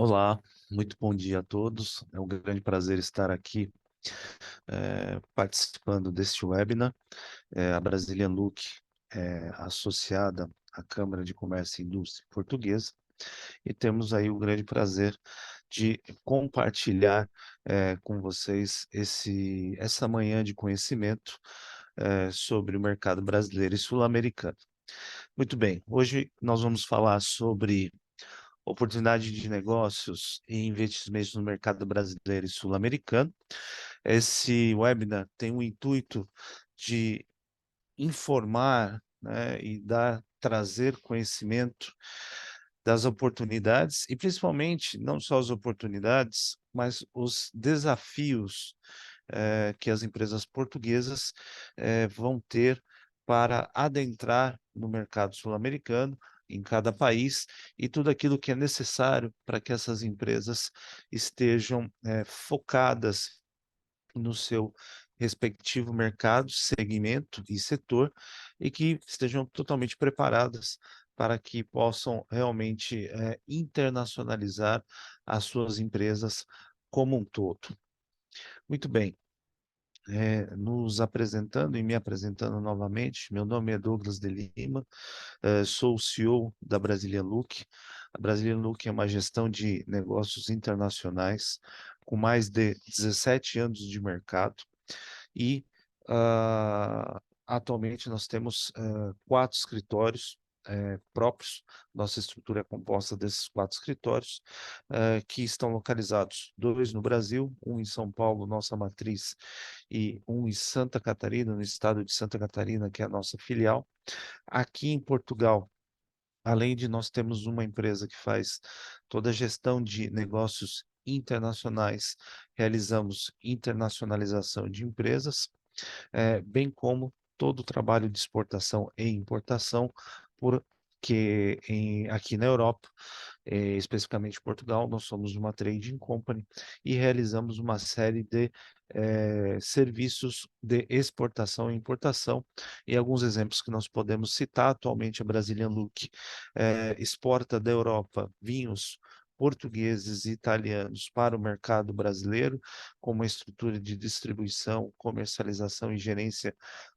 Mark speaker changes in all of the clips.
Speaker 1: Olá, muito bom dia a todos. É um grande prazer estar aqui participando deste webinar. A Brazilian Look é associada à Câmara de Comércio e Indústria Portuguesa e temos aí o grande prazer de compartilhar com vocês essa manhã de conhecimento sobre o mercado brasileiro e sul-americano. Muito bem, hoje nós vamos falar sobre oportunidade de negócios e investimentos no mercado brasileiro e sul-americano. Esse webinar tem o intuito de informar, né, e trazer conhecimento das oportunidades e principalmente não só as oportunidades, mas os desafios que as empresas portuguesas vão ter para adentrar no mercado sul-americano, em cada país, e tudo aquilo que é necessário para que essas empresas estejam focadas no seu respectivo mercado, segmento e setor, e que estejam totalmente preparadas para que possam realmente internacionalizar as suas empresas como um todo. Muito bem. Nos apresentando e me apresentando novamente, meu nome é Douglas de Lima, sou o CEO da Brazilian Look. A Brazilian Look é uma gestão de negócios internacionais com mais de 17 anos de mercado e atualmente nós temos 4 escritórios próprios. Nossa estrutura é composta desses 4 escritórios que estão localizados, 2 no Brasil, um em São Paulo, nossa matriz, e um em Santa Catarina, no estado de Santa Catarina, que é a nossa filial. Aqui em Portugal, além de nós termos uma empresa que faz toda a gestão de negócios internacionais, realizamos internacionalização de empresas, bem como todo o trabalho de exportação e importação, porque aqui na Europa, especificamente Portugal, nós somos uma trading company e realizamos uma série de serviços de exportação e importação. E alguns exemplos que nós podemos citar: atualmente a Brazilian Look exporta da Europa vinhos portugueses e italianos para o mercado brasileiro, com uma estrutura de distribuição, comercialização e gerência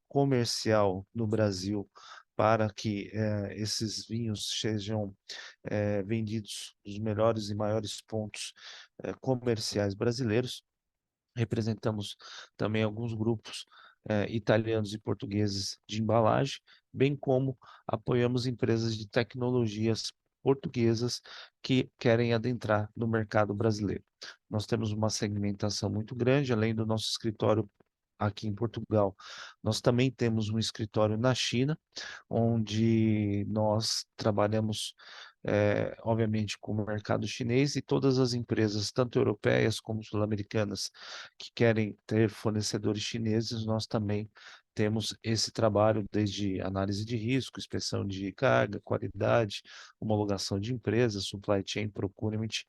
Speaker 1: comercial no Brasil, para que esses vinhos sejam vendidos nos melhores e maiores pontos comerciais brasileiros. Representamos também alguns grupos italianos e portugueses de embalagem, bem como apoiamos empresas de tecnologias portuguesas que querem adentrar no mercado brasileiro. Nós temos uma segmentação muito grande, além do nosso escritório aqui em Portugal. Nós também temos um escritório na China, onde nós trabalhamos, obviamente, com o mercado chinês, e todas as empresas, tanto europeias como sul-americanas, que querem ter fornecedores chineses, nós também temos esse trabalho desde análise de risco, inspeção de carga, qualidade, homologação de empresas, supply chain, procurement,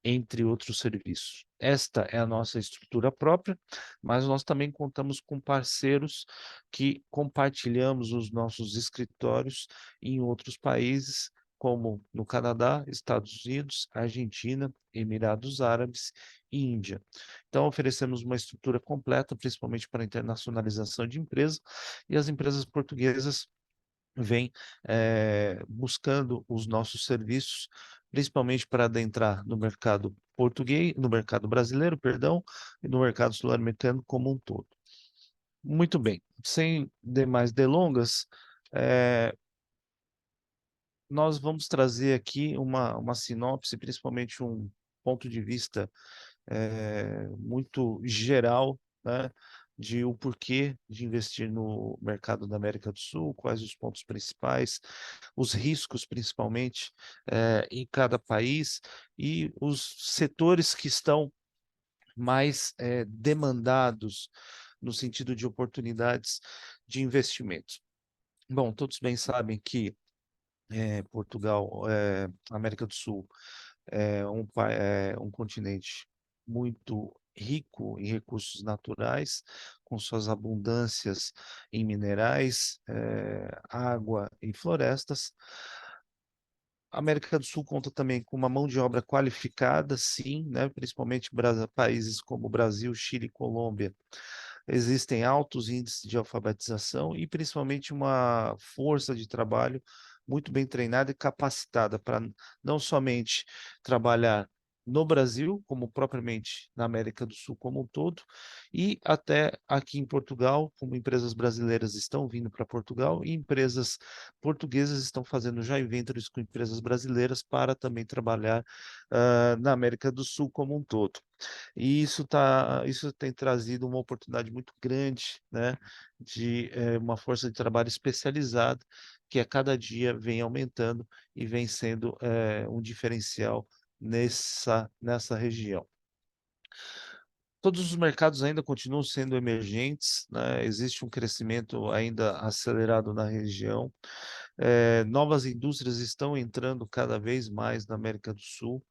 Speaker 1: entre outros serviços. Esta é a nossa estrutura própria, mas nós também contamos com parceiros que compartilhamos os nossos escritórios em outros países, como no Canadá, Estados Unidos, Argentina, Emirados Árabes e Índia. Então, oferecemos uma estrutura completa, principalmente para a internacionalização de empresas, e as empresas portuguesas vêm buscando os nossos serviços, principalmente para adentrar no mercado português, no mercado brasileiro, perdão, e no mercado sul-americano como um todo. Muito bem, sem demais delongas, eh, nós vamos trazer aqui uma sinopse, principalmente um ponto de vista muito geral, né, de o porquê de investir no mercado da América do Sul, quais os pontos principais, os riscos principalmente em cada país e os setores que estão mais demandados no sentido de oportunidades de investimentos. Bom, todos bem sabem que Portugal, América do Sul, é um continente muito rico em recursos naturais, com suas abundâncias em minerais, água e florestas, A América do Sul conta também com uma mão de obra qualificada, sim, né? Principalmente países como Brasil, Chile e Colômbia. Existem altos índices de alfabetização e principalmente uma força de trabalho muito bem treinada e capacitada para não somente trabalhar no Brasil, como propriamente na América do Sul como um todo, e até aqui em Portugal, como empresas brasileiras estão vindo para Portugal e empresas portuguesas estão fazendo joint ventures com empresas brasileiras para também trabalhar na América do Sul como um todo. E isso tem trazido uma oportunidade muito grande, né, de uma força de trabalho especializada que a cada dia vem aumentando e vem sendo um diferencial nessa região. Todos os mercados ainda continuam sendo emergentes, né? Existe um crescimento ainda acelerado na região. Novas indústrias estão entrando cada vez mais na América do Sul,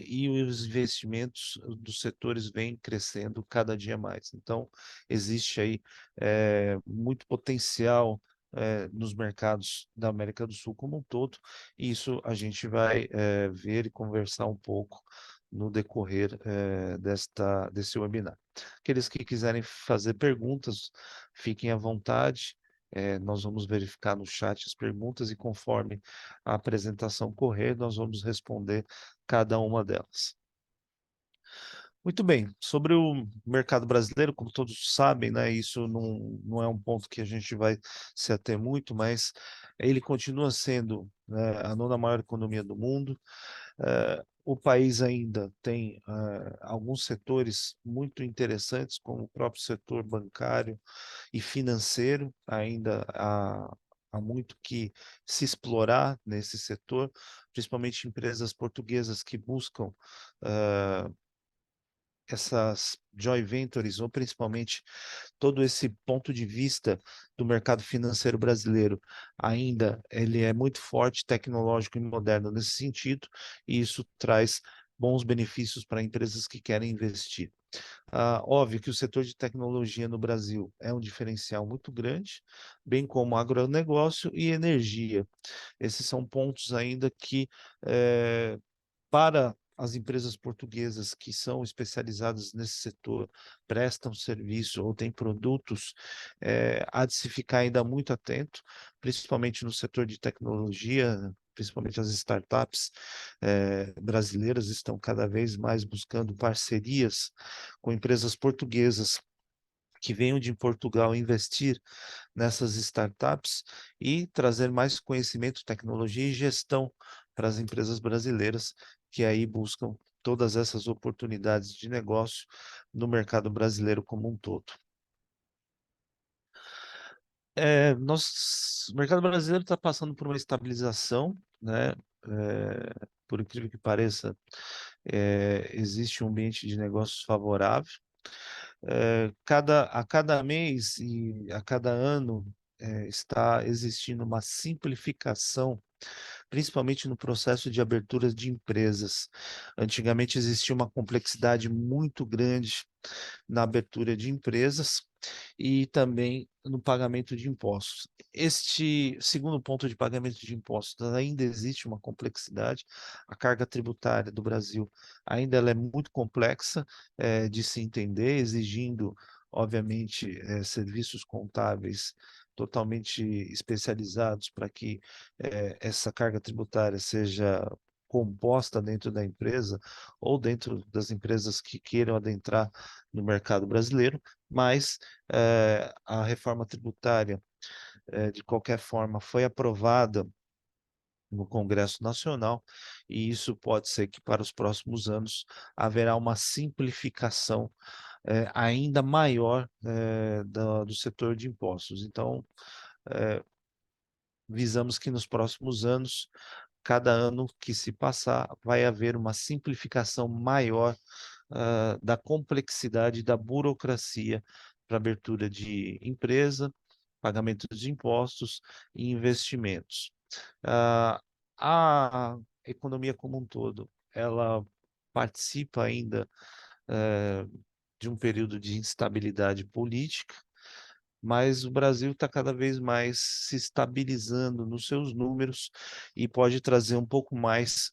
Speaker 1: e os investimentos dos setores vêm crescendo cada dia mais. Então, existe aí muito potencial nos mercados da América do Sul como um todo, e isso a gente vai ver e conversar um pouco no decorrer desse webinar. Aqueles que quiserem fazer perguntas, fiquem à vontade. Nós vamos verificar no chat as perguntas e conforme a apresentação correr, nós vamos responder cada uma delas. Muito bem, sobre o mercado brasileiro, como todos sabem, né, isso não é um ponto que a gente vai se ater muito, mas ele continua sendo, né, a nona maior economia do mundo. O país ainda tem alguns setores muito interessantes, como o próprio setor bancário e financeiro, ainda há muito que se explorar nesse setor, principalmente empresas portuguesas que buscam essas joint ventures, ou principalmente todo esse ponto de vista do mercado financeiro brasileiro, ainda ele é muito forte, tecnológico e moderno nesse sentido, e isso traz bons benefícios para empresas que querem investir. Óbvio que o setor de tecnologia no Brasil é um diferencial muito grande, bem como agronegócio e energia. Esses são pontos ainda que, para as empresas portuguesas que são especializadas nesse setor, prestam serviço ou têm produtos, há de se ficar ainda muito atento, principalmente no setor de tecnologia, principalmente as startups brasileiras estão cada vez mais buscando parcerias com empresas portuguesas que venham de Portugal investir nessas startups e trazer mais conhecimento, tecnologia e gestão para as empresas brasileiras que aí buscam todas essas oportunidades de negócio no mercado brasileiro como um todo. O mercado brasileiro está passando por uma estabilização, né? Por incrível que pareça, existe um ambiente de negócios favorável. A cada mês e a cada ano está existindo uma simplificação, principalmente no processo de abertura de empresas. Antigamente existia uma complexidade muito grande na abertura de empresas e também no pagamento de impostos. Este segundo ponto de pagamento de impostos ainda existe uma complexidade. A carga tributária do Brasil ainda ela é muito complexa de se entender, exigindo, obviamente, serviços contábeis totalmente especializados para que essa carga tributária seja composta dentro da empresa ou dentro das empresas que queiram adentrar no mercado brasileiro, mas a reforma tributária, de qualquer forma, foi aprovada no Congresso Nacional, e isso pode ser que para os próximos anos haverá uma simplificação ainda maior do setor de impostos. Então, visamos que nos próximos anos, cada ano que se passar, vai haver uma simplificação maior da complexidade da burocracia para abertura de empresa, pagamento de impostos e investimentos. A economia como um todo, ela participa ainda de um período de instabilidade política, mas o Brasil está cada vez mais se estabilizando nos seus números e pode trazer um pouco mais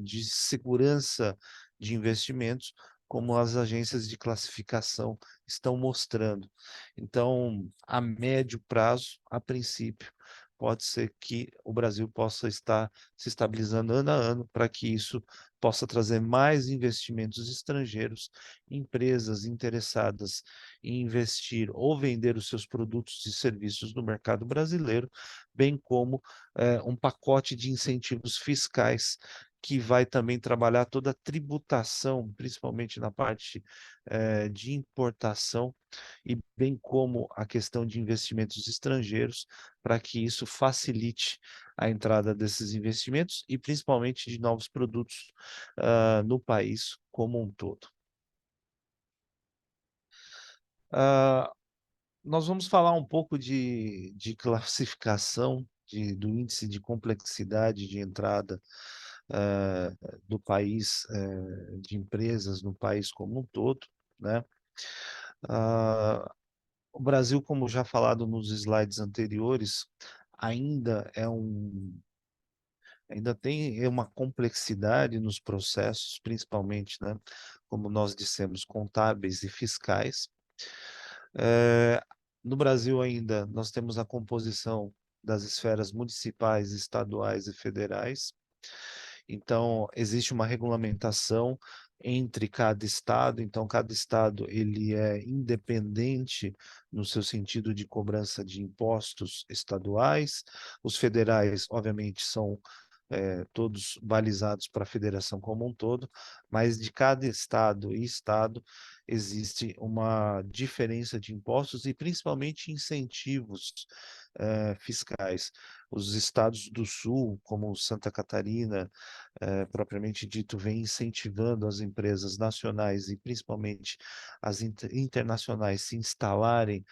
Speaker 1: de segurança de investimentos, como as agências de classificação estão mostrando. Então, a médio prazo, a princípio, pode ser que o Brasil possa estar se estabilizando ano a ano para que isso possa trazer mais investimentos estrangeiros, empresas interessadas em investir ou vender os seus produtos e serviços no mercado brasileiro, bem como um pacote de incentivos fiscais que vai também trabalhar toda a tributação, principalmente na parte de importação, e bem como a questão de investimentos estrangeiros, para que isso facilite a entrada desses investimentos e principalmente de novos produtos no país como um todo. Uh, Nós vamos falar um pouco de classificação do índice de complexidade de entrada do país, de empresas no país como um todo, né? Ah, o Brasil, como já falado nos slides anteriores, ainda ainda tem uma complexidade nos processos, principalmente, né, como nós dissemos, contábeis e fiscais. É, no Brasil ainda nós temos a composição das esferas municipais, estaduais e federais. Então, existe uma regulamentação entre cada estado, então cada estado ele é independente no seu sentido de cobrança de impostos estaduais. Os federais, obviamente, são todos balizados para a federação como um todo, mas de cada estado e estado existe uma diferença de impostos e principalmente incentivos fiscais. Os estados do sul, como Santa Catarina, propriamente dito, vem incentivando as empresas nacionais e principalmente as internacionais se instalarem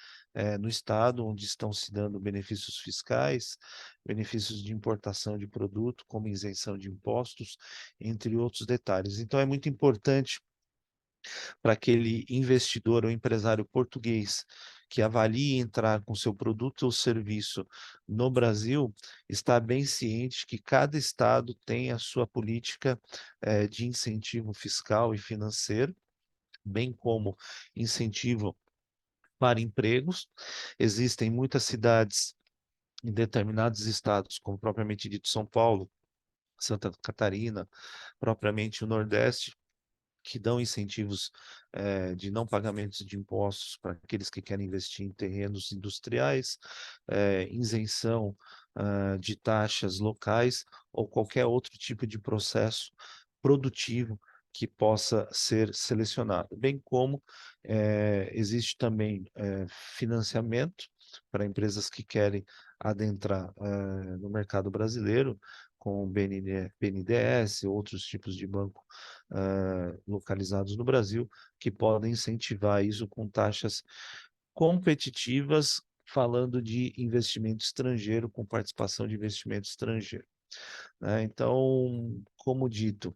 Speaker 1: no estado onde estão se dando benefícios fiscais, benefícios de importação de produto, como isenção de impostos, entre outros detalhes. Então, é muito importante para aquele investidor ou empresário português que avalie entrar com seu produto ou serviço no Brasil, estar bem ciente que cada estado tem a sua política de incentivo fiscal e financeiro, bem como incentivo para empregos. Existem muitas cidades em determinados estados, como propriamente dito São Paulo, Santa Catarina, propriamente o Nordeste, que dão incentivos de não pagamentos de impostos para aqueles que querem investir em terrenos industriais, isenção de taxas locais ou qualquer outro tipo de processo produtivo que possa ser selecionado, bem como existe também financiamento para empresas que querem adentrar no mercado brasileiro, com o BNDES, outros tipos de banco localizados no Brasil, que podem incentivar isso com taxas competitivas, falando de investimento estrangeiro, com participação de investimento estrangeiro, né? Então, como dito,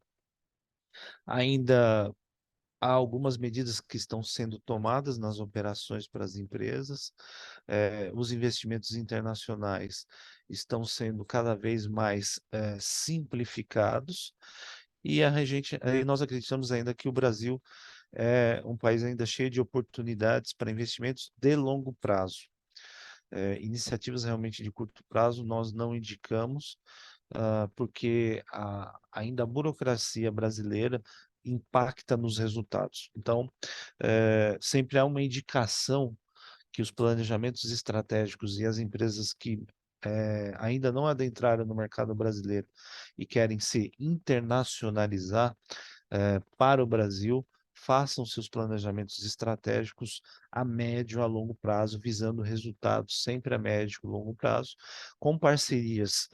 Speaker 1: ainda há algumas medidas que estão sendo tomadas nas operações para as empresas, os investimentos internacionais estão sendo cada vez mais simplificados, e nós acreditamos ainda que o Brasil é um país ainda cheio de oportunidades para investimentos de longo prazo. Iniciativas realmente de curto prazo nós não indicamos, porque ainda a burocracia brasileira impacta nos resultados. Então, sempre há uma indicação que os planejamentos estratégicos e as empresas que ainda não adentraram no mercado brasileiro e querem se internacionalizar para o Brasil, façam seus planejamentos estratégicos a médio a longo prazo, visando resultados sempre a médio e longo prazo, com parcerias,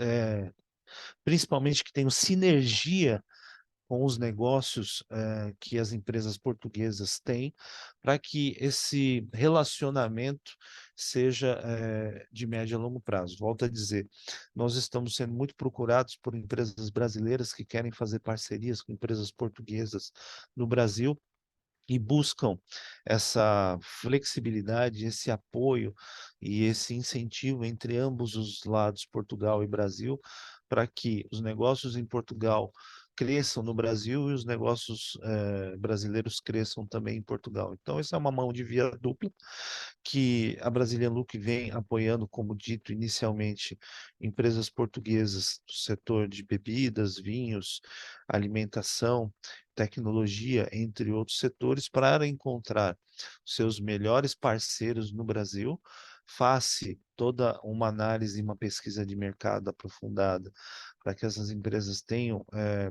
Speaker 1: principalmente que tenham sinergia com os negócios que as empresas portuguesas têm, para que esse relacionamento seja de médio a longo prazo. Volto a dizer, nós estamos sendo muito procurados por empresas brasileiras que querem fazer parcerias com empresas portuguesas no Brasil, e buscam essa flexibilidade, esse apoio e esse incentivo entre ambos os lados, Portugal e Brasil, para que os negócios em Portugal cresçam no Brasil e os negócios brasileiros cresçam também em Portugal. Então, essa é uma mão de via dupla que a Brazilian Look vem apoiando, como dito inicialmente, empresas portuguesas do setor de bebidas, vinhos, alimentação, tecnologia, entre outros setores, para encontrar seus melhores parceiros no Brasil, face toda uma análise e uma pesquisa de mercado aprofundada, para que essas empresas tenham,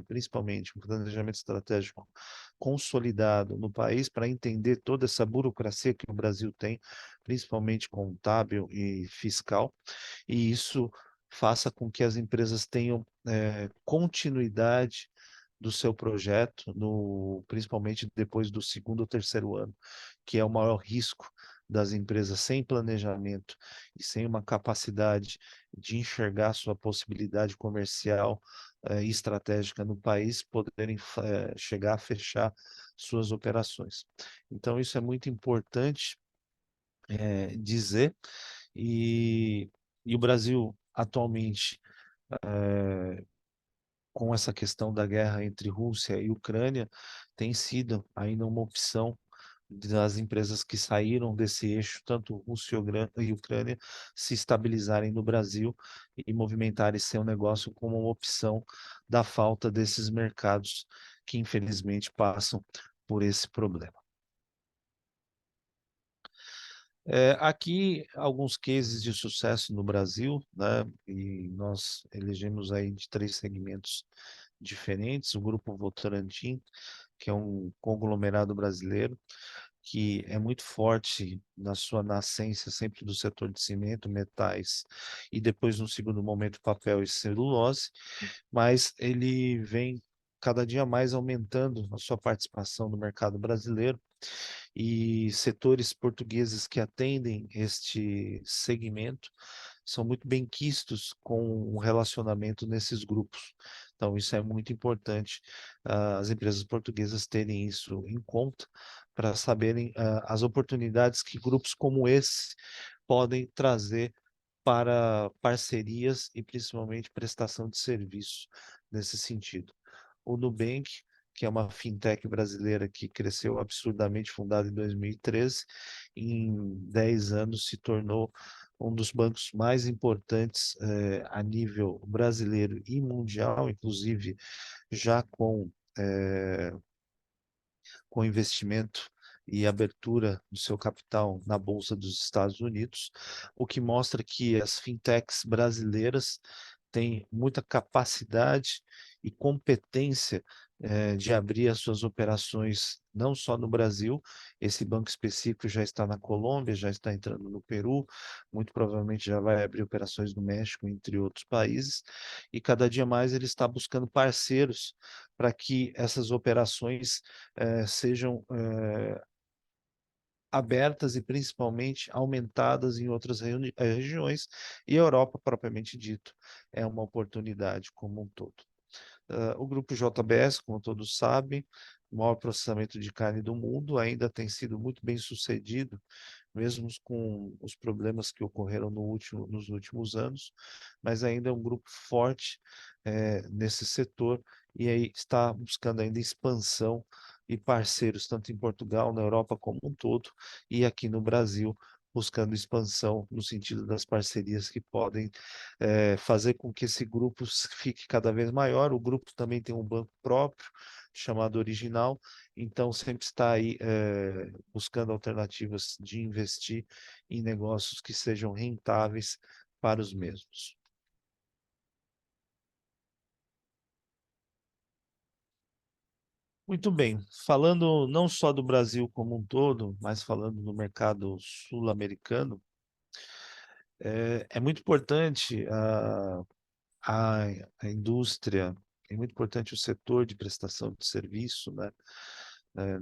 Speaker 1: principalmente, um planejamento estratégico consolidado no país, para entender toda essa burocracia que o Brasil tem, principalmente contábil e fiscal, e isso faça com que as empresas tenham continuidade do seu projeto, principalmente depois do segundo ou terceiro ano, que é o maior risco das empresas sem planejamento e sem uma capacidade de enxergar sua possibilidade comercial e estratégica no país, poderem chegar a fechar suas operações. Então, isso é muito importante dizer, e, e o Brasil atualmente, com essa questão da guerra entre Rússia e Ucrânia, tem sido ainda uma opção das empresas que saíram desse eixo, tanto Rússia e Ucrânia, se estabilizarem no Brasil e movimentarem seu negócio como uma opção da falta desses mercados que infelizmente passam por esse problema. Aqui, alguns cases de sucesso no Brasil, né? E nós elegemos aí de 3 segmentos diferentes. O Grupo Votorantim, que é um conglomerado brasileiro, que é muito forte na sua nascência, sempre do setor de cimento, metais, e depois, no segundo momento, papel e celulose, mas ele vem cada dia mais aumentando a sua participação no mercado brasileiro, e setores portugueses que atendem este segmento são muito bem quistos com o relacionamento nesses grupos. Então, isso é muito importante, as empresas portuguesas terem isso em conta para saberem as oportunidades que grupos como esse podem trazer para parcerias e principalmente prestação de serviço nesse sentido. O Nubank, que é uma fintech brasileira que cresceu absurdamente, fundada em 2013, em 10 anos se tornou um dos bancos mais importantes a nível brasileiro e mundial, inclusive já com investimento e abertura do seu capital na Bolsa dos Estados Unidos, o que mostra que as fintechs brasileiras têm muita capacidade e competência de abrir as suas operações não só no Brasil. Esse banco específico já está na Colômbia, já está entrando no Peru, muito provavelmente já vai abrir operações no México, entre outros países, e cada dia mais ele está buscando parceiros para que essas operações sejam abertas e principalmente aumentadas em outras regiões, e a Europa, propriamente dito, é uma oportunidade como um todo. O grupo JBS, como todos sabem, o maior processamento de carne do mundo, ainda tem sido muito bem sucedido, mesmo com os problemas que ocorreram nos últimos anos, mas ainda é um grupo forte nesse setor, e aí está buscando ainda expansão e parceiros, tanto em Portugal, na Europa como um todo, e aqui no Brasil, buscando expansão no sentido das parcerias que podem fazer com que esse grupo fique cada vez maior. O grupo também tem um banco próprio, chamado Original, então sempre está aí buscando alternativas de investir em negócios que sejam rentáveis para os mesmos. Muito bem, falando não só do Brasil como um todo, mas falando do mercado sul-americano, é muito importante a, a indústria, é muito importante o setor de prestação de serviço, né?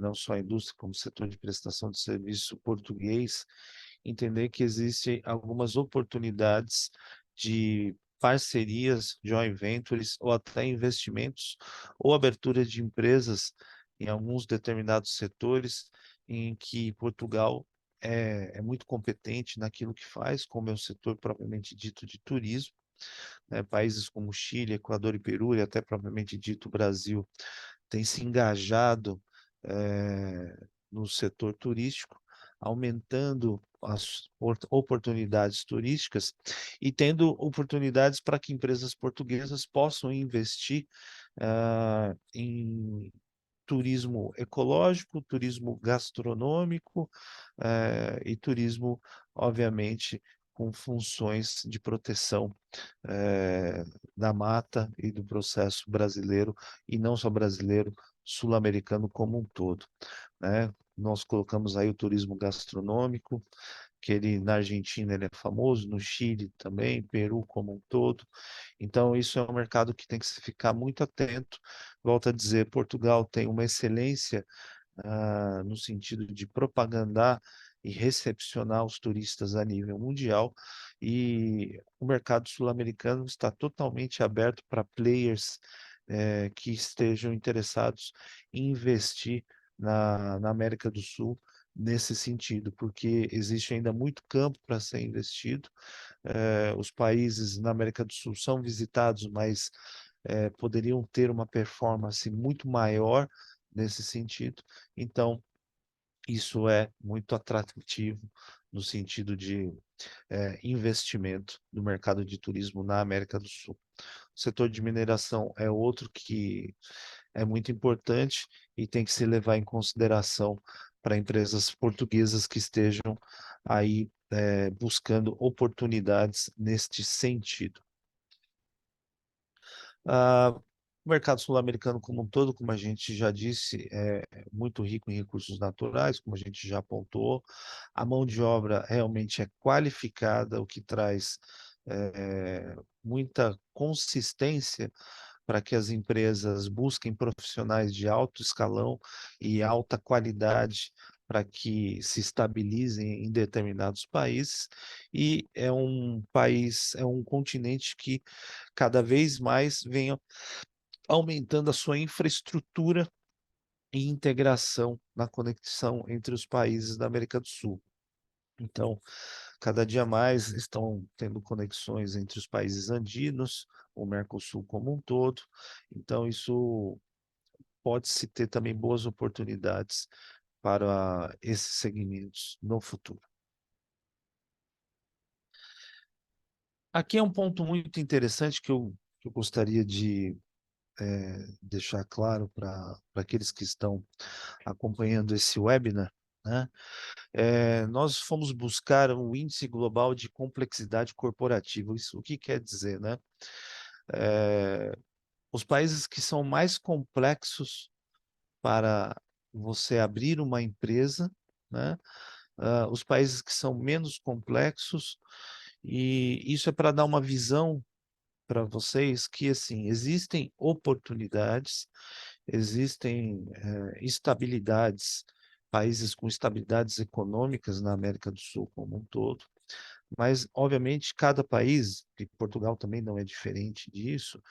Speaker 1: Não só a indústria, como o setor de prestação de serviço português, entender que existem algumas oportunidades de parcerias, joint ventures ou até investimentos ou abertura de empresas em alguns determinados setores em que Portugal é muito competente naquilo que faz, como é o setor propriamente dito de turismo, né? Países como Chile, Equador e Peru, e até propriamente dito Brasil, têm se engajado no setor turístico, aumentando as oportunidades turísticas e tendo oportunidades para que empresas portuguesas possam investir em turismo ecológico, turismo gastronômico, e turismo, obviamente, com funções de proteção da mata e do processo brasileiro, e não só brasileiro, sul-americano como um todo, né? Nós colocamos aí o turismo gastronômico, que ele na Argentina ele é famoso, no Chile também, Peru como um todo. Então, isso é um mercado que tem que se ficar muito atento. Volto a dizer, Portugal tem uma excelência no sentido de propagandar e recepcionar os turistas a nível mundial, e o mercado sul-americano está totalmente aberto para players que estejam interessados em investir na América do Sul nesse sentido, porque existe ainda muito campo para ser investido. Os países na América do Sul são visitados, mas poderiam ter uma performance muito maior nesse sentido. Então, isso é muito atrativo no sentido de investimento no mercado de turismo na América do Sul. O setor de mineração é outro que é muito importante e tem que se levar em consideração para empresas portuguesas que estejam aí buscando oportunidades neste sentido. O mercado sul-americano como um todo, como a gente já disse, é muito rico em recursos naturais, como a gente já apontou. A mão de obra realmente é qualificada, o que traz muita consistência para que as empresas busquem profissionais de alto escalão e alta qualidade para que se estabilizem em determinados países. E é um país, é um continente que cada vez mais vem aumentando a sua infraestrutura e integração na conexão entre os países da América do Sul. Então, cada dia mais estão tendo conexões entre os países andinos, o Mercosul como um todo. Então, isso pode-se ter também boas oportunidades para esses segmentos no futuro. Aqui é um ponto muito interessante que eu gostaria de deixar claro para aqueles que estão acompanhando esse webinar, né? Nós fomos buscar um índice global de complexidade corporativa. Isso o que quer dizer, né? Os países que são mais complexos para você abrir uma empresa, né? Os países que são menos complexos, e isso é para dar uma visão para vocês que assim existem oportunidades, existem estabilidades, países com estabilidades econômicas na América do Sul como um todo, mas obviamente cada país, e Portugal também não é diferente disso,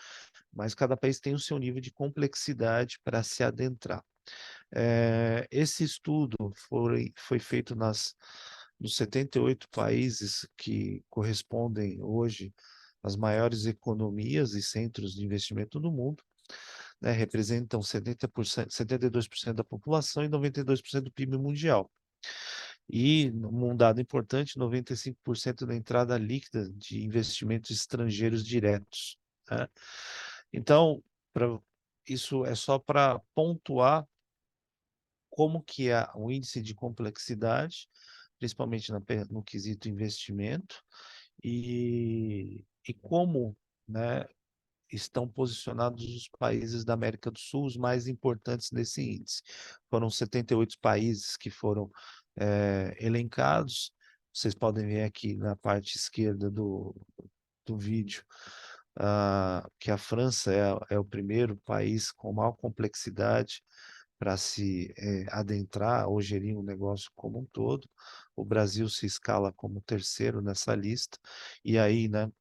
Speaker 1: mas cada país tem o seu nível de complexidade para se adentrar. Esse estudo foi feito nos 78 países que correspondem hoje às maiores economias e centros de investimento do mundo, né, representam 70%, 72% da população e 92% do PIB mundial. E, um dado importante, 95% da entrada líquida de investimentos estrangeiros diretos, né? Então, isso é só para pontuar como que é o índice de complexidade, principalmente no quesito investimento, e como, né, estão posicionados os países da América do Sul, os mais importantes nesse índice. Foram 78 países que foram elencados. Vocês podem ver aqui na parte esquerda do vídeo que a França é o primeiro país com maior complexidade para se adentrar ou gerir um negócio como um todo. O Brasil se escala como terceiro nessa lista, e aí, né,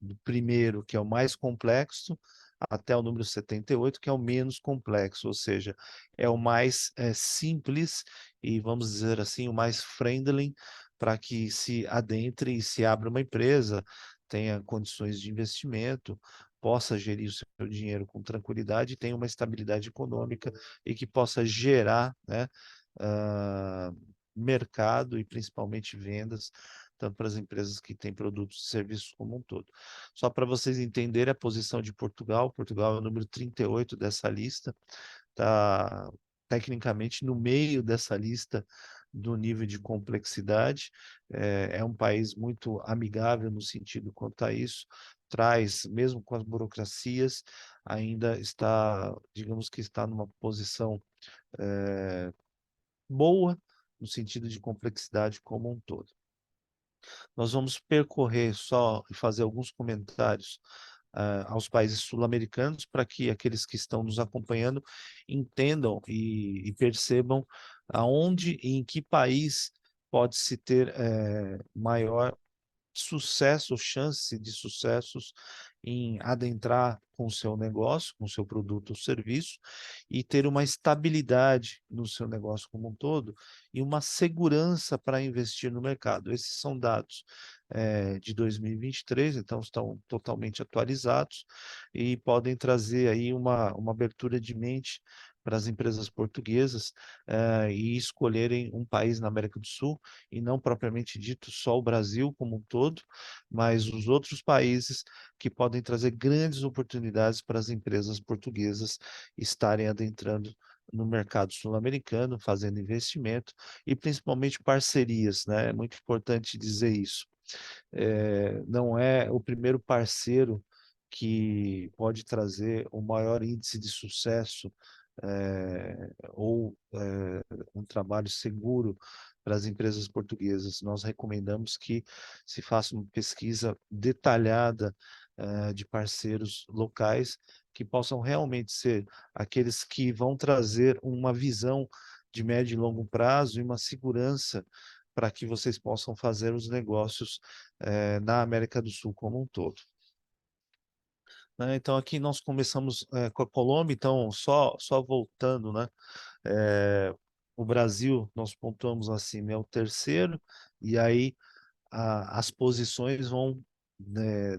Speaker 1: do primeiro, que é o mais complexo, até o número 78, que é o menos complexo, ou seja, é o mais simples e, vamos dizer assim, o mais friendly para que se adentre e se abra uma empresa, tenha condições de investimento, possa gerir o seu dinheiro com tranquilidade, tenha uma estabilidade econômica e que possa gerar, né, ah, mercado e principalmente vendas, tanto para as empresas que têm produtos e serviços como um todo. Só para vocês entenderem a posição de Portugal, Portugal é o número 38 dessa lista, está tecnicamente no meio dessa lista do nível de complexidade. É um país muito amigável no sentido quanto a isso, traz, mesmo com as burocracias, ainda está, digamos que está numa posição boa, no sentido de complexidade como um todo. Nós vamos percorrer só e fazer alguns comentários aos países sul-americanos para que aqueles que estão nos acompanhando entendam e percebam aonde e em que país pode-se ter maior sucesso, chance de sucessos em adentrar com o seu negócio, com o seu produto ou serviço, e ter uma estabilidade no seu negócio como um todo e uma segurança para investir no mercado. Esses são dados de 2023, então estão totalmente atualizados e podem trazer aí uma abertura de mente para as empresas portuguesas e escolherem um país na América do Sul e não propriamente dito só o Brasil como um todo, mas os outros países que podem trazer grandes oportunidades para as empresas portuguesas estarem adentrando no mercado sul-americano, fazendo investimento e principalmente parcerias, né? É muito importante dizer isso. Não é o primeiro parceiro que pode trazer o maior índice de sucesso ou um trabalho seguro para as empresas portuguesas. Nós recomendamos que se faça uma pesquisa detalhada de parceiros locais que possam realmente ser aqueles que vão trazer uma visão de médio e longo prazo e uma segurança para que vocês possam fazer os negócios na América do Sul como um todo. Né? Então, aqui nós começamos com a Colômbia, então, só voltando, né? O Brasil, nós pontuamos assim, é o terceiro, e aí as posições vão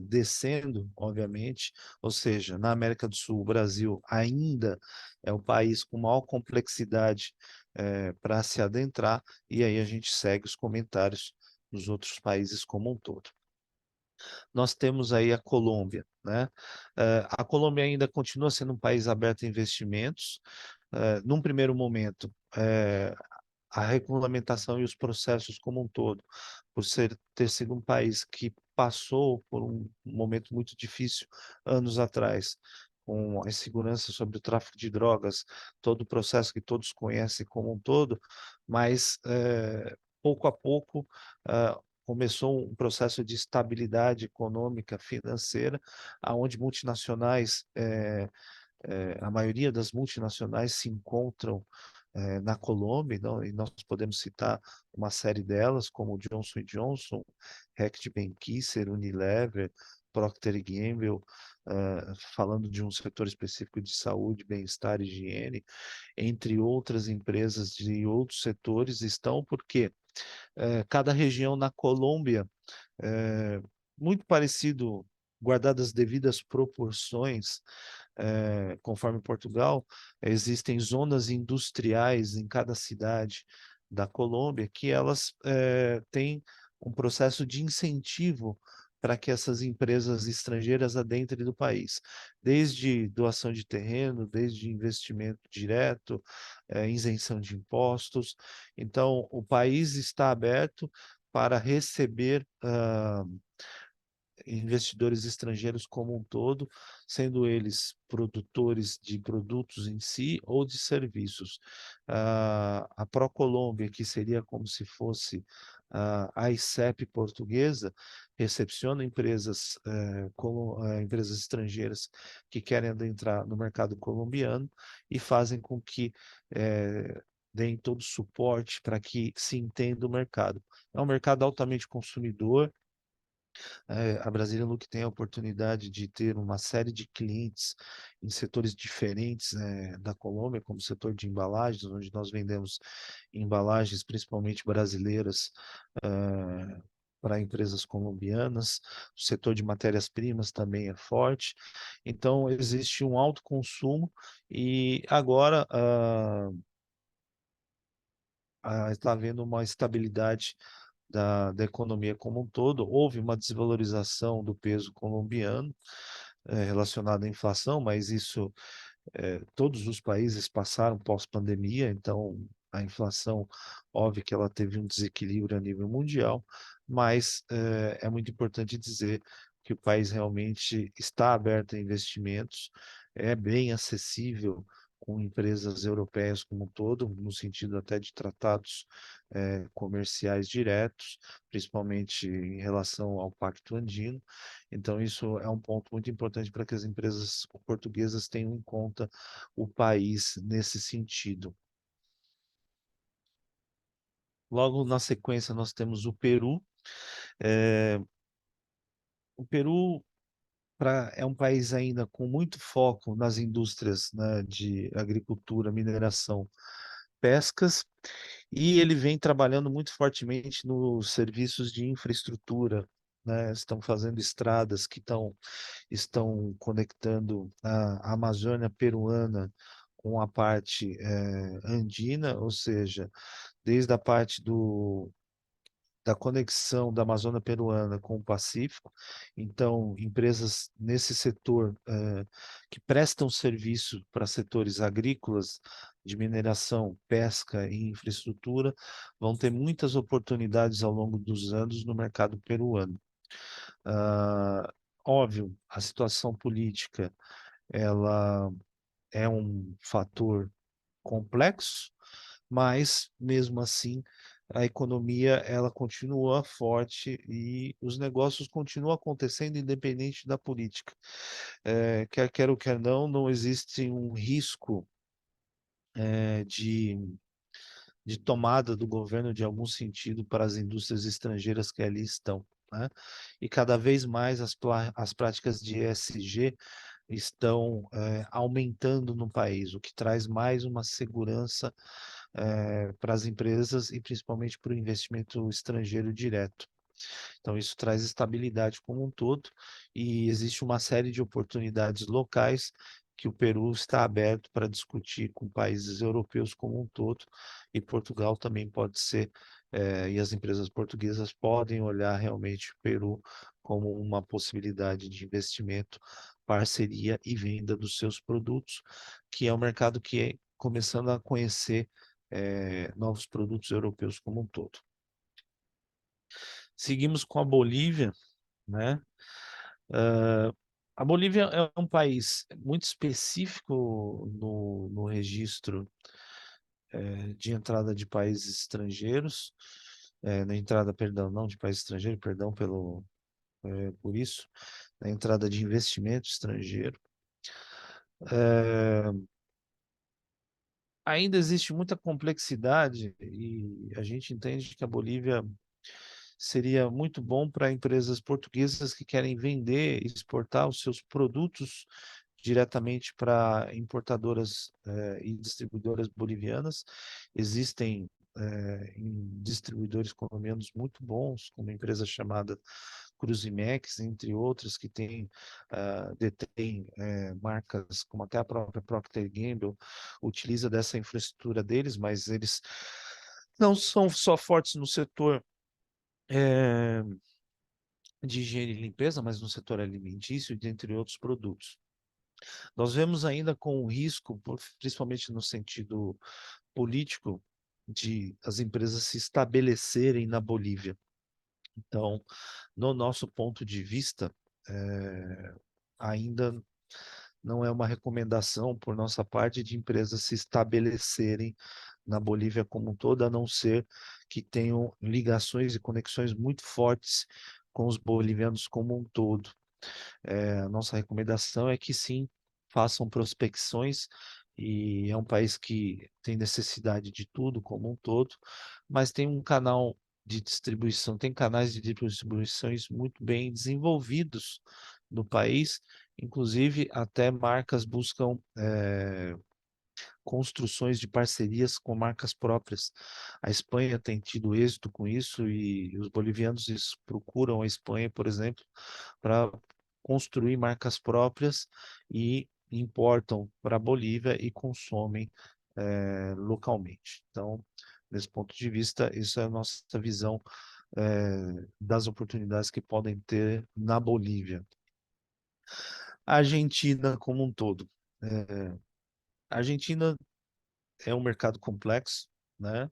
Speaker 1: descendo, obviamente, ou seja, na América do Sul, o Brasil ainda é o país com maior complexidade para se adentrar, e aí a gente segue os comentários dos outros países como um todo. Nós temos aí a Colômbia, né? A Colômbia ainda continua sendo um país aberto a investimentos. Num primeiro momento, a regulamentação e os processos como um todo, por ter sido um país que passou por um momento muito difícil anos atrás, com a insegurança sobre o tráfico de drogas, todo o processo que todos conhecem como um todo, mas pouco a pouco começou um processo de estabilidade econômica, financeira, aonde multinacionais a maioria das multinacionais se encontram na Colômbia, então, e nós podemos citar uma série delas, como Johnson Johnson, Reckitt Benckiser, Unilever, Procter Gamble, falando de um setor específico de saúde, bem-estar e higiene, entre outras empresas de outros setores estão, porque cada região na Colômbia, muito parecido, guardadas as devidas proporções, conforme Portugal, existem zonas industriais em cada cidade da Colômbia que elas têm um processo de incentivo para que essas empresas estrangeiras adentrem do país, desde doação de terreno, desde investimento direto, isenção de impostos. Então, o país está aberto para receber investidores estrangeiros como um todo, sendo eles produtores de produtos em si ou de serviços. A ProColômbia, que seria como se fosse a ICEP portuguesa, recepciona empresas estrangeiras que querem adentrar no mercado colombiano e fazem com que deem todo o suporte para que se entenda o mercado. É um mercado altamente consumidor, A Brasília Look tem a oportunidade de ter uma série de clientes em setores diferentes, da Colômbia, como o setor de embalagens, onde nós vendemos embalagens, principalmente brasileiras, para empresas colombianas. O setor de matérias-primas também é forte. Então, existe um alto consumo e agora está havendo uma estabilidade da economia como um todo. Houve uma desvalorização do peso colombiano, relacionada à inflação, mas isso todos os países passaram pós-pandemia, então a inflação, óbvio que ela teve um desequilíbrio a nível mundial, mas é muito importante dizer que o país realmente está aberto a investimentos, é bem acessível com empresas europeias como um todo, no sentido até de tratados comerciais diretos, principalmente em relação ao Pacto Andino. Então, isso é um ponto muito importante para que as empresas portuguesas tenham em conta o país nesse sentido. Logo na sequência, nós temos o Peru. O Peru é um país ainda com muito foco nas indústrias, né, de agricultura, mineração, pescas, e ele vem trabalhando muito fortemente nos serviços de infraestrutura, né? Estão fazendo estradas que estão conectando a Amazônia peruana com a parte andina, ou seja, desde a parte da conexão da Amazônia peruana com o Pacífico. Então, empresas nesse setor que prestam serviço para setores agrícolas, de mineração, pesca e infraestrutura, vão ter muitas oportunidades ao longo dos anos no mercado peruano. Ah, óbvio, a situação política, ela é um fator complexo, mas mesmo assim a economia ela continua forte e os negócios continuam acontecendo independente da política. Quer queira ou quer não, não existe um risco de tomada do governo de algum sentido para as indústrias estrangeiras que ali estão, né? E cada vez mais as práticas de ESG estão aumentando no país, o que traz mais uma segurança para as empresas e principalmente para o investimento estrangeiro direto. Então, isso traz estabilidade como um todo e existe uma série de oportunidades locais que o Peru está aberto para discutir com países europeus como um todo, e Portugal também pode ser, e as empresas portuguesas podem olhar realmente o Peru como uma possibilidade de investimento, parceria e venda dos seus produtos, que é um mercado que é começando a conhecer novos produtos europeus como um todo. Seguimos com a Bolívia, né? Ah, a Bolívia é um país muito específico no registro de entrada de países estrangeiros, na entrada, perdão, não de país estrangeiro, perdão por isso, na entrada de investimento estrangeiro. Ainda existe muita complexidade e a gente entende que a Bolívia seria muito bom para empresas portuguesas que querem vender e exportar os seus produtos diretamente para importadoras e distribuidoras bolivianas. Existem distribuidores colombianos muito bons, como uma empresa chamada Cruzimex, entre outras, que detém marcas como até a própria Procter Gamble, utiliza dessa infraestrutura deles, mas eles não são só fortes no setor é, de higiene e limpeza, mas no setor alimentício, dentre outros produtos. Nós vemos ainda com o risco, principalmente no sentido político, de as empresas se estabelecerem na Bolívia. Então, no nosso ponto de vista, ainda não é uma recomendação por nossa parte de empresas se estabelecerem na Bolívia como um todo, a não ser que tenham ligações e conexões muito fortes com os bolivianos como um todo. A nossa recomendação é que sim, façam prospecções, e é um país que tem necessidade de tudo como um todo, mas tem um canal de distribuição, tem canais de distribuições muito bem desenvolvidos no país, inclusive até marcas buscam construções de parcerias com marcas próprias. A Espanha tem tido êxito com isso e os bolivianos procuram a Espanha, por exemplo, para construir marcas próprias e importam para a Bolívia e consomem localmente. Então, desse ponto de vista, isso é a nossa visão das oportunidades que podem ter na Bolívia. A Argentina como um todo. A Argentina é um mercado complexo, né?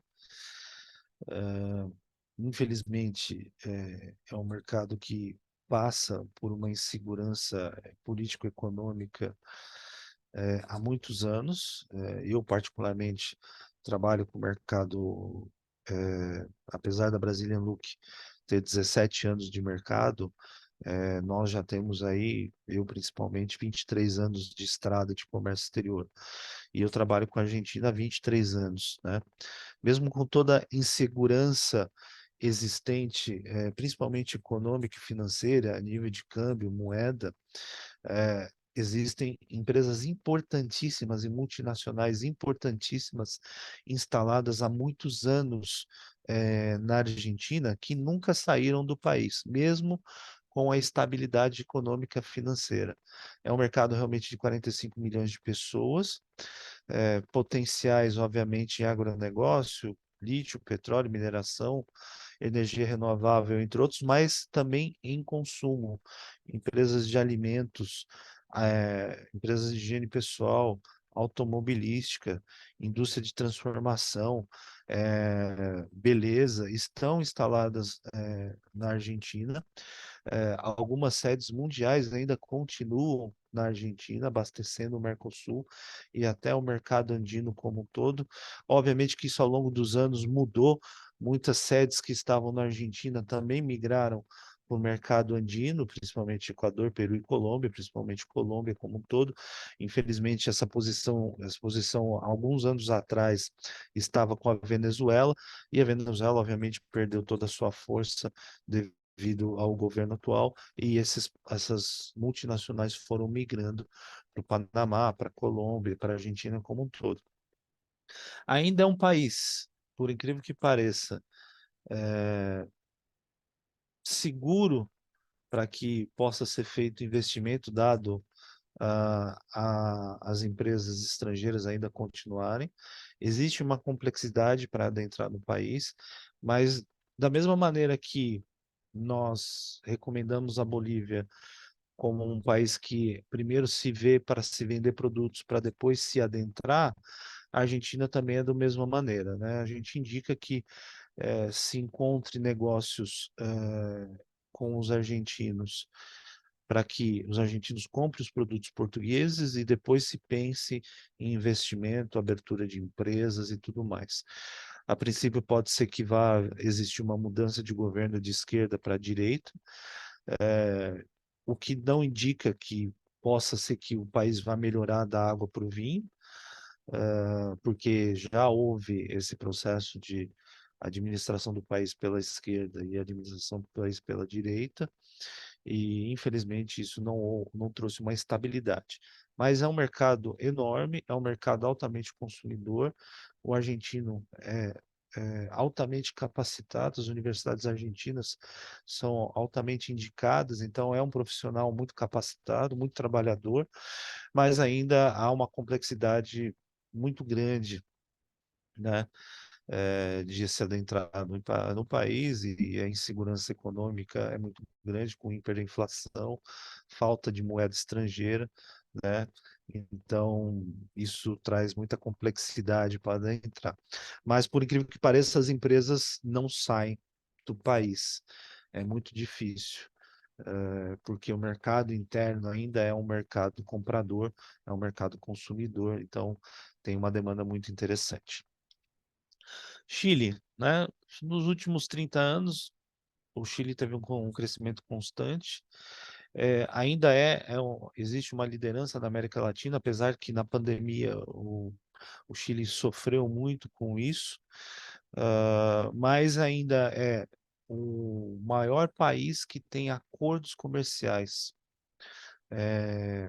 Speaker 1: Infelizmente, é um mercado que passa por uma insegurança político-econômica há muitos anos. Eu, particularmente, trabalho com o mercado, apesar da Brazilian Look ter 17 anos de mercado, nós já temos aí, eu principalmente, 23 anos de estrada de comércio exterior. E eu trabalho com a Argentina há 23 anos, né? Mesmo com toda a insegurança existente, principalmente econômica e financeira, a nível de câmbio, moeda, existem empresas importantíssimas e multinacionais importantíssimas instaladas há muitos anos na Argentina que nunca saíram do país, mesmo com a estabilidade econômica financeira. É um mercado realmente de 45 milhões de pessoas, potenciais, obviamente, em agronegócio, lítio, petróleo, mineração, energia renovável, entre outros, mas também em consumo, empresas de alimentos, empresas de higiene pessoal, automobilística, indústria de transformação, beleza, estão instaladas na Argentina. Algumas sedes mundiais ainda continuam na Argentina, abastecendo o Mercosul e até o mercado andino como um todo. Obviamente que isso ao longo dos anos mudou, muitas sedes que estavam na Argentina também migraram para o mercado andino, principalmente Equador, Peru e Colômbia, principalmente Colômbia como um todo. Infelizmente, essa posição, alguns anos atrás, estava com a Venezuela, e a Venezuela, obviamente, perdeu toda a sua força devido ao governo atual, e essas multinacionais foram migrando para o Panamá, para a Colômbia, para a Argentina como um todo. Ainda é um país, por incrível que pareça, seguro para que possa ser feito investimento, dado as empresas estrangeiras ainda continuarem. Existe uma complexidade para adentrar no país, mas da mesma maneira que nós recomendamos a Bolívia como um país que primeiro se vê para se vender produtos para depois se adentrar, a Argentina também é da mesma maneira, né? A gente indica que se encontre negócios com os argentinos para que os argentinos comprem os produtos portugueses e depois se pense em investimento, abertura de empresas e tudo mais. A princípio pode ser que vá existir uma mudança de governo de esquerda para a direita, o que não indica que possa ser que o país vá melhorar da água para o vinho, porque já houve esse processo de administração do país pela esquerda e administração do país pela direita, e infelizmente isso não trouxe uma estabilidade. Mas é um mercado enorme, é um mercado altamente consumidor, o argentino é altamente capacitado, as universidades argentinas são altamente indicadas, então é um profissional muito capacitado, muito trabalhador, mas ainda há uma complexidade muito grande, né, de se adentrar no país, e a insegurança econômica é muito grande, com hiperinflação, falta de moeda estrangeira, né? Então, isso traz muita complexidade para entrar. Mas, por incrível que pareça, as empresas não saem do país. É muito difícil, porque o mercado interno ainda é um mercado comprador, é um mercado consumidor, então tem uma demanda muito interessante. Chile, né? Nos últimos 30 anos, o Chile teve um crescimento constante. Ainda existe uma liderança na América Latina, apesar que na pandemia o Chile sofreu muito com isso, mas ainda é o maior país que tem acordos comerciais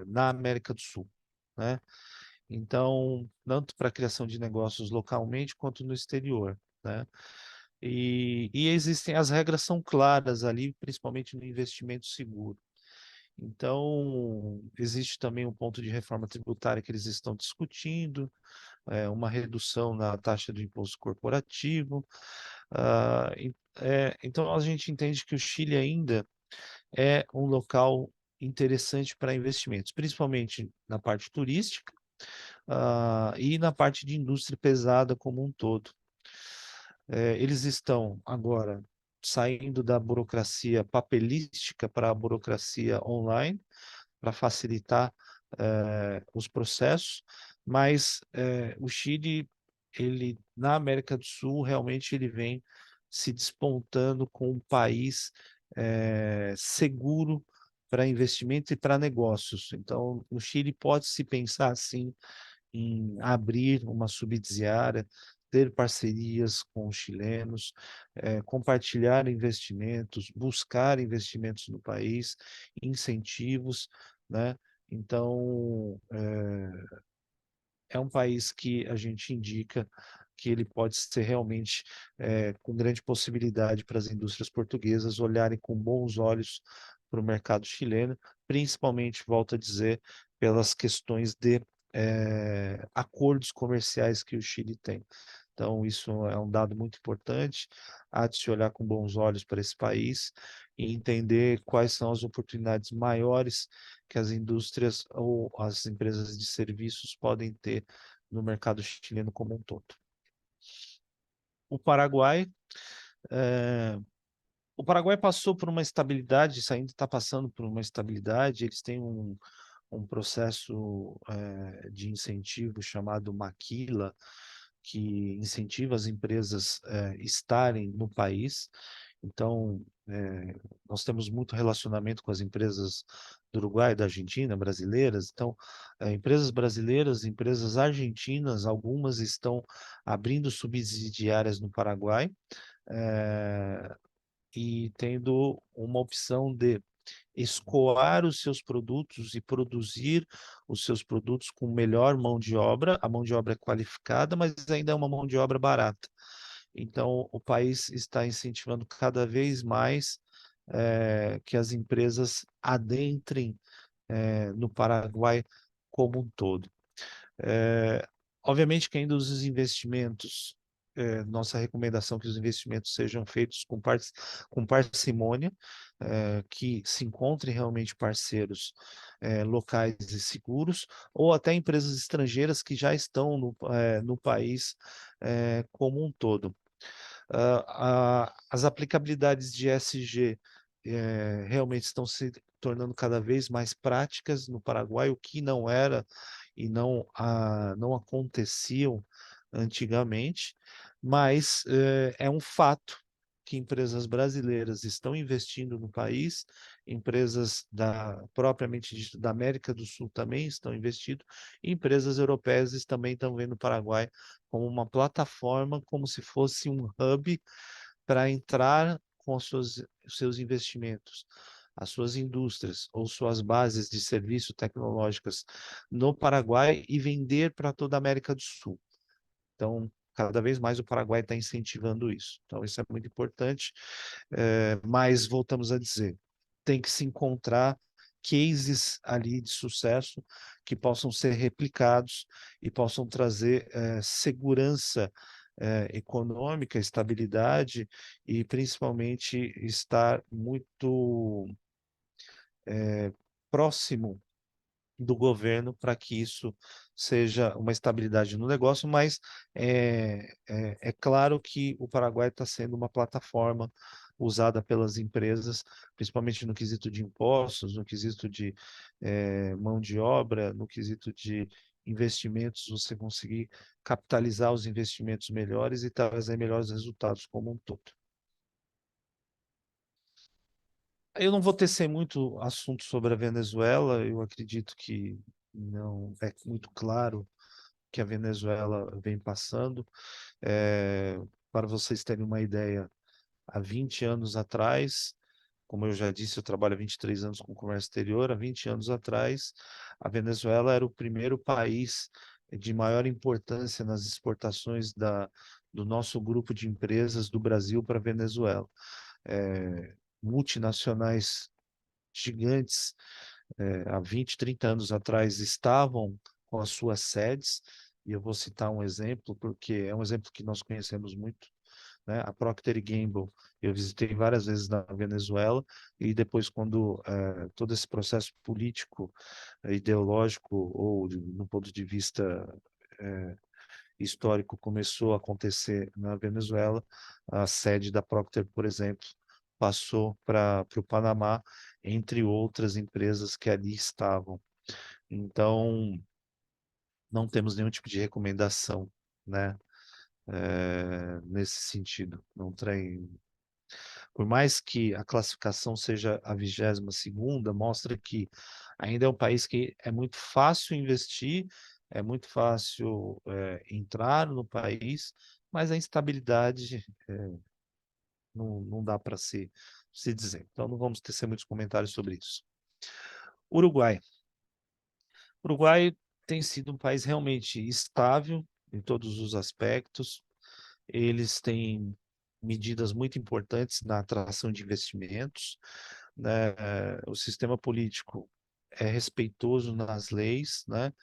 Speaker 1: na América do Sul, né? Então, tanto para a criação de negócios localmente quanto no exterior, né? E existem, as regras são claras ali, principalmente no investimento seguro. Então, existe também um ponto de reforma tributária que eles estão discutindo, uma redução na taxa de imposto corporativo. Então, a gente entende que o Chile ainda é um local interessante para investimentos, principalmente na parte turística, e na parte de indústria pesada como um todo. Eles estão agora saindo da burocracia papelística para a burocracia online, para facilitar os processos, mas o Chile, ele na América do Sul, realmente ele vem se despontando com um país seguro para investimento e para negócios. Então, o Chile pode se pensar assim em abrir uma subsidiária, ter parcerias com os chilenos, compartilhar investimentos, buscar investimentos no país, incentivos, né? Então, é um país que a gente indica que ele pode ser realmente com grande possibilidade para as indústrias portuguesas olharem com bons olhos para o mercado chileno, principalmente, volto a dizer, pelas questões de acordos comerciais que o Chile tem. Então, isso é um dado muito importante. Há de se olhar com bons olhos para esse país e entender quais são as oportunidades maiores que as indústrias ou as empresas de serviços podem ter no mercado chileno como um todo. O Paraguai, eh, o Paraguai passou por uma estabilidade, isso ainda está passando por uma estabilidade, eles têm um processo de incentivo chamado Maquila, que incentiva as empresas estarem no país. Então, nós temos muito relacionamento com as empresas do Uruguai, da Argentina, brasileiras. Então, empresas brasileiras, empresas argentinas, algumas estão abrindo subsidiárias no Paraguai, eh, e tendo uma opção de escoar os seus produtos e produzir os seus produtos com melhor mão de obra. A mão de obra é qualificada, mas ainda é uma mão de obra barata. Então, o país está incentivando cada vez mais que as empresas adentrem no Paraguai como um todo. É, obviamente que ainda os investimentos, nossa recomendação é que os investimentos sejam feitos com parcimônia, que se encontrem realmente parceiros locais e seguros, ou até empresas estrangeiras que já estão no país como um todo. As aplicabilidades de ESG realmente estão se tornando cada vez mais práticas no Paraguai, o que não era e não aconteciam antigamente, mas é um fato que empresas brasileiras estão investindo no país, empresas propriamente dito da América do Sul também estão investindo, e empresas europeias também estão vendo o Paraguai como uma plataforma, como se fosse um hub para entrar com os seus investimentos, as suas indústrias ou suas bases de serviço tecnológicas no Paraguai e vender para toda a América do Sul. Então, cada vez mais o Paraguai está incentivando isso. Então, isso é muito importante. Mas, voltamos a dizer, tem que se encontrar cases ali de sucesso que possam ser replicados e possam trazer segurança econômica, estabilidade e, principalmente, estar muito próximo do governo para que isso seja uma estabilidade no negócio, mas é claro que o Paraguai está sendo uma plataforma usada pelas empresas, principalmente no quesito de impostos, no quesito de mão de obra, no quesito de investimentos, você conseguir capitalizar os investimentos melhores e trazer melhores resultados como um todo. Eu não vou tecer muito assunto sobre a Venezuela, eu acredito que não é muito claro que a Venezuela vem passando. para vocês terem uma ideia, há 20 anos atrás, como eu já disse, eu trabalho há 23 anos com comércio exterior. Há 20 anos atrás, a Venezuela era o primeiro país de maior importância nas exportações do nosso grupo de empresas do Brasil para a Venezuela. Multinacionais gigantes, há 20, 30 anos atrás, estavam com as suas sedes, e eu vou citar um exemplo, porque é um exemplo que nós conhecemos muito, né? A Procter Gamble, eu visitei várias vezes na Venezuela, e depois, quando todo esse processo político, ideológico, ou no ponto de vista histórico, começou a acontecer na Venezuela, a sede da Procter, por exemplo, passou para o Panamá, entre outras empresas que ali estavam. Então, não temos nenhum tipo de recomendação, né? Nesse sentido. Não tem, por mais que a classificação seja a 22ª, mostra que ainda é um país que é muito fácil investir, é muito fácil entrar no país, mas a instabilidade não dá para se dizer. Então não vamos tecer muitos comentários sobre isso. Uruguai. Uruguai tem sido um país realmente estável em todos os aspectos. Eles têm medidas muito importantes na atração de investimentos, né? O sistema político é respeitoso nas leis, né?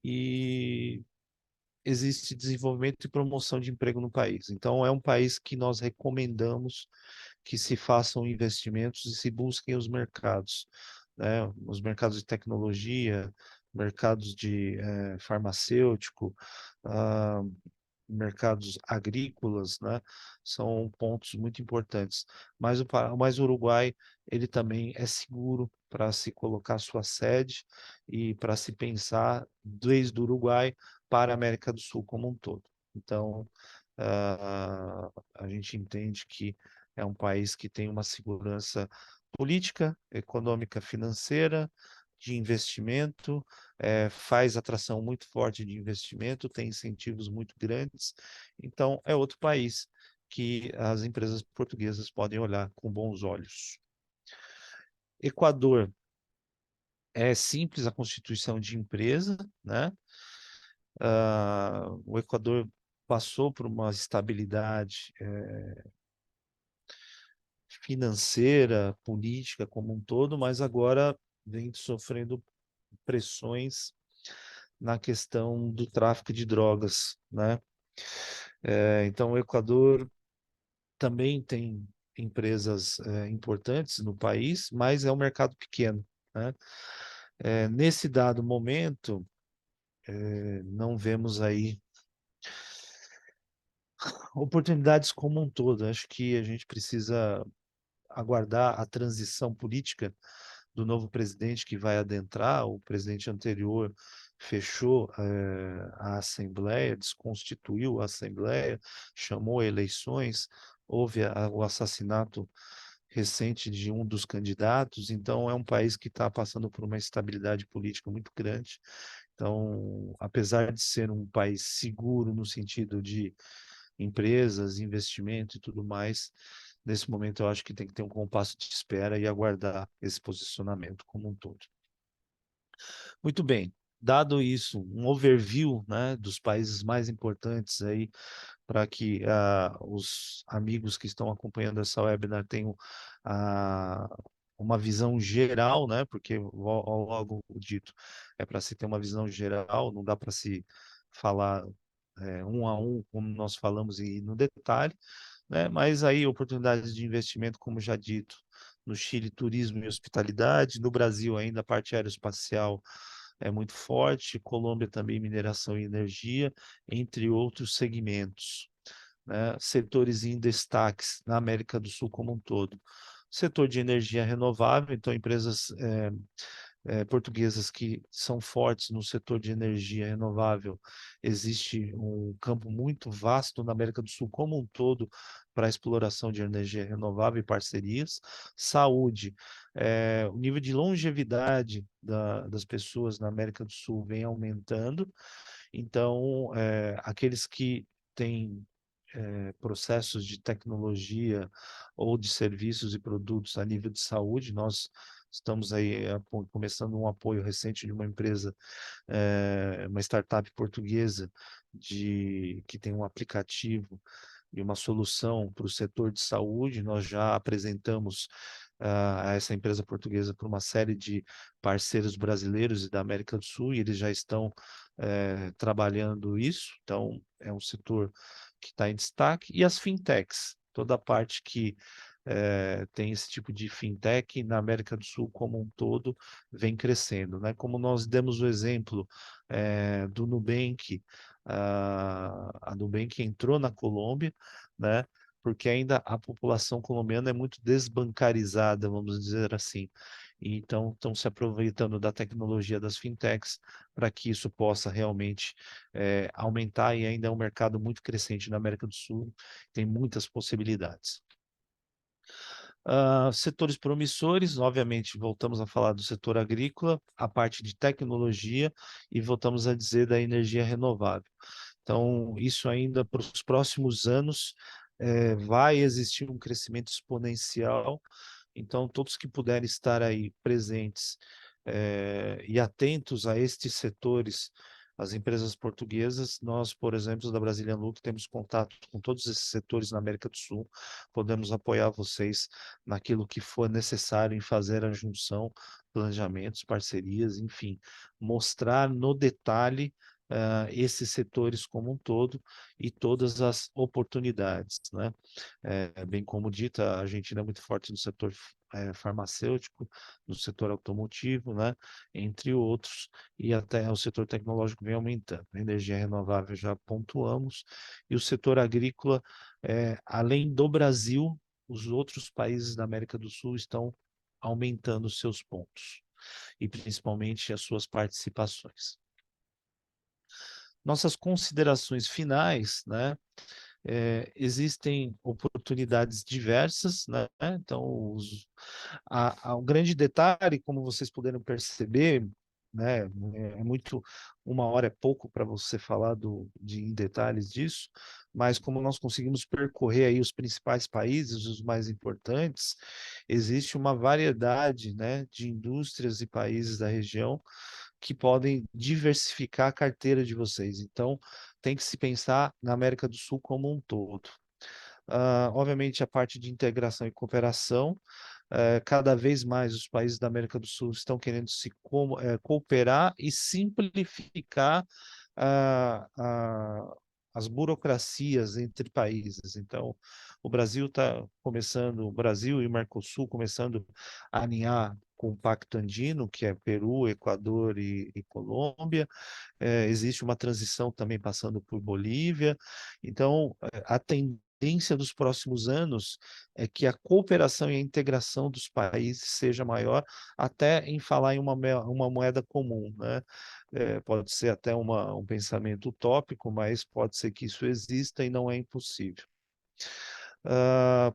Speaker 1: E existe desenvolvimento e promoção de emprego no país. Então, é um país que nós recomendamos que se façam investimentos e se busquem os mercados, né? Os mercados de tecnologia, mercados de farmacêutico, ah, mercados agrícolas, né? São pontos muito importantes. Mas o Uruguai, ele também é seguro para se colocar sua sede e para se pensar desde o Uruguai para a América do Sul como um todo. Então, a gente entende que é um país que tem uma segurança política, econômica, financeira, de investimento, faz atração muito forte de investimento, tem incentivos muito grandes. Então, é outro país que as empresas portuguesas podem olhar com bons olhos. Equador, é simples a constituição de empresa, né? O Equador passou por uma estabilidade financeira, política como um todo, mas agora vem sofrendo pressões na questão do tráfico de drogas, né? Então, o Equador também tem empresas importantes no país, mas é um mercado pequeno, né? Nesse dado momento, não vemos aí oportunidades como um todo. Acho que a gente precisa aguardar a transição política do novo presidente que vai adentrar. O presidente anterior fechou a Assembleia, desconstituiu a Assembleia, chamou eleições, houve o assassinato recente de um dos candidatos. Então, é um país que está passando por uma estabilidade política muito grande. Então, apesar de ser um país seguro no sentido de empresas, investimento e tudo mais, nesse momento eu acho que tem que ter um compasso de espera e aguardar esse posicionamento como um todo. Muito bem, dado isso, um overview, né, dos países mais importantes aí, para que os amigos que estão acompanhando essa webinar tenham uma visão geral, né, porque logo dito, é para se ter uma visão geral, não dá para se falar um a um, como nós falamos, e no detalhe, né? Mas aí oportunidades de investimento, como já dito, no Chile, turismo e hospitalidade, no Brasil ainda a parte aeroespacial é muito forte, Colômbia também mineração e energia, entre outros segmentos, né? Setores em destaques na América do Sul como um todo. Setor de energia renovável, então empresas portuguesas que são fortes no setor de energia renovável. Existe um campo muito vasto na América do Sul como um todo para a exploração de energia renovável e parcerias. Saúde, o nível de longevidade das pessoas na América do Sul vem aumentando, então aqueles que têm processos de tecnologia ou de serviços e produtos a nível de saúde. Nós estamos aí começando um apoio recente de uma empresa, uma startup portuguesa que tem um aplicativo e uma solução para o setor de saúde. Nós já apresentamos a essa empresa portuguesa para uma série de parceiros brasileiros e da América do Sul, e eles já estão trabalhando isso. Então, é um setor que está em destaque. E as fintechs, toda a parte que tem esse tipo de fintech na América do Sul como um todo vem crescendo, né? Como nós demos o exemplo do Nubank, a Nubank entrou na Colômbia, né? Porque ainda a população colombiana é muito desbancarizada, vamos dizer assim. Então, estão se aproveitando da tecnologia das fintechs para que isso possa realmente aumentar, e ainda é um mercado muito crescente na América do Sul, tem muitas possibilidades. Setores promissores, obviamente, voltamos a falar do setor agrícola, a parte de tecnologia e voltamos a dizer da energia renovável. Então, isso ainda para os próximos anos vai existir um crescimento exponencial. Então, todos que puderem estar aí presentes e atentos a estes setores, as empresas portuguesas, nós, por exemplo, da Brazilian Look, temos contato com todos esses setores na América do Sul, podemos apoiar vocês naquilo que for necessário em fazer a junção, planejamentos, parcerias, enfim, mostrar no detalhe esses setores como um todo e todas as oportunidades, né? Bem como dita, a Argentina é muito forte no setor farmacêutico, no setor automotivo, né? Entre outros, e até o setor tecnológico vem aumentando. A energia renovável já pontuamos, e o setor agrícola, além do Brasil, os outros países da América do Sul estão aumentando seus pontos, e principalmente as suas participações. Nossas considerações finais, né? Existem oportunidades diversas, né? Então, o grande detalhe, como vocês puderam perceber, né? É muito, uma hora é pouco para você falar em detalhes disso, mas como nós conseguimos percorrer aí os principais países, os mais importantes, existe uma variedade, né, de indústrias e países da região que podem diversificar a carteira de vocês. Então, tem que se pensar na América do Sul como um todo. Obviamente, a parte de integração e cooperação, cada vez mais os países da América do Sul estão querendo cooperar e simplificar ah, ah, as burocracias entre países. Então, o Brasil e o Mercosul começando a alinhar com o Pacto Andino, que é Peru, Equador e Colômbia. Existe uma transição também passando por Bolívia. Então, a tendência dos próximos anos é que a cooperação e a integração dos países seja maior, até em falar em uma moeda comum, né? Pode ser até um pensamento utópico, mas pode ser que isso exista e não é impossível.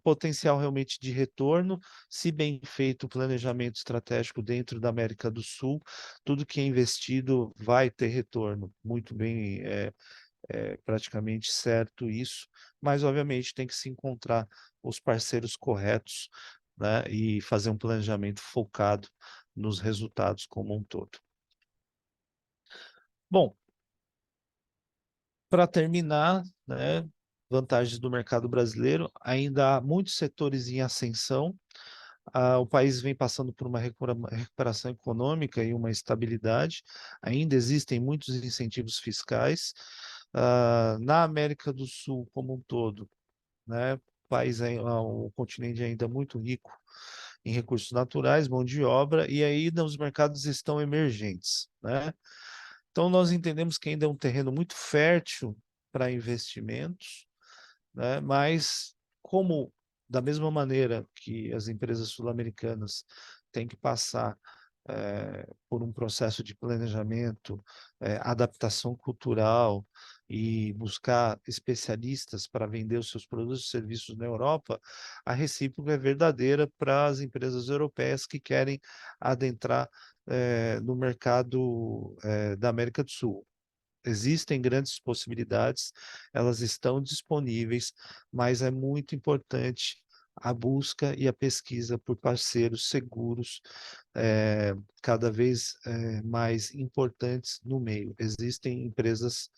Speaker 1: Potencial realmente de retorno, se bem feito o planejamento estratégico dentro da América do Sul, tudo que é investido vai ter retorno, muito bem, praticamente certo isso, mas obviamente tem que se encontrar os parceiros corretos, né, e fazer um planejamento focado nos resultados como um todo. Bom, para terminar, né, vantagens do mercado brasileiro, ainda há muitos setores em ascensão. O país vem passando por uma recuperação econômica e uma estabilidade. Ainda existem muitos incentivos fiscais. Na América do Sul como um todo, né, o continente ainda é muito rico em recursos naturais, mão de obra, e ainda os mercados estão emergentes, né? Então, nós entendemos que ainda é um terreno muito fértil para investimentos, né? Mas como, da mesma maneira que as empresas sul-americanas têm que passar por um processo de planejamento, adaptação cultural e buscar especialistas para vender os seus produtos e serviços na Europa, a recíproca é verdadeira para as empresas europeias que querem adentrar no mercado da América do Sul. existem grandes possibilidades, elas estão disponíveis, mas é muito importante a busca e a pesquisa por parceiros seguros, cada vez mais importantes no meio. Existem empresas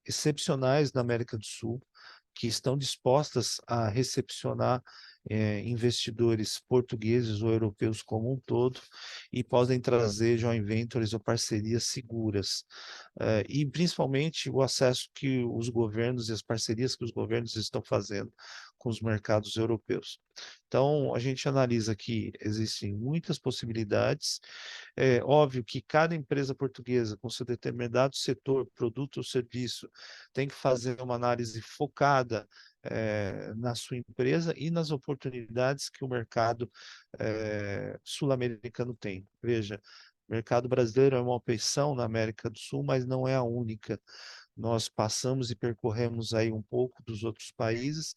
Speaker 1: excepcionais na América do Sul que estão dispostas a recepcionar investidores portugueses ou europeus como um todo e podem trazer joint ventures ou parcerias seguras. E principalmente o acesso que os governos e as parcerias que os governos estão fazendo com os mercados europeus. Então, a gente analisa que existem muitas possibilidades. É óbvio que cada empresa portuguesa, com seu determinado setor, produto ou serviço, tem que fazer uma análise focada na sua empresa e nas oportunidades que o mercado sul-americano tem. Veja, o mercado brasileiro é uma opção na América do Sul, mas não é a única. Nós passamos e percorremos aí um pouco dos outros países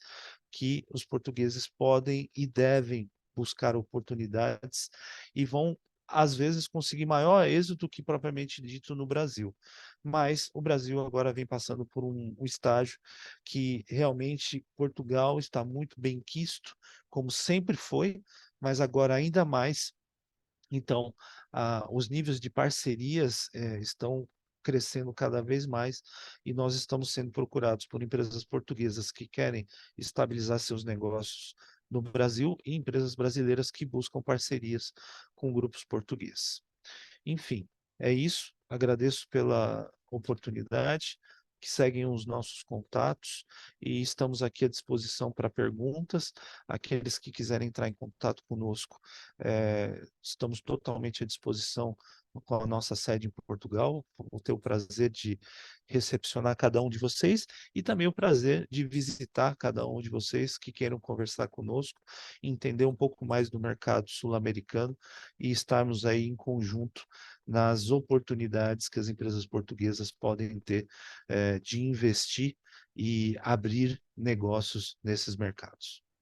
Speaker 1: que os portugueses podem e devem buscar oportunidades e vão, às vezes, conseguir maior êxito do que propriamente dito no Brasil. Mas o Brasil agora vem passando por um estágio que realmente Portugal está muito bem quisto, como sempre foi, mas agora ainda mais. Então, os níveis de parcerias estão crescendo cada vez mais e nós estamos sendo procurados por empresas portuguesas que querem estabilizar seus negócios no Brasil e empresas brasileiras que buscam parcerias com grupos portugueses. Enfim, é isso. Agradeço pela oportunidade, que seguem os nossos contatos e estamos aqui à disposição para perguntas. Aqueles que quiserem entrar em contato conosco, estamos totalmente à disposição com a nossa sede em Portugal. Vou ter o prazer de recepcionar cada um de vocês e também o prazer de visitar cada um de vocês que queiram conversar conosco, entender um pouco mais do mercado sul-americano e estarmos aí em conjunto nas oportunidades que as empresas portuguesas podem ter de investir e abrir negócios nesses mercados.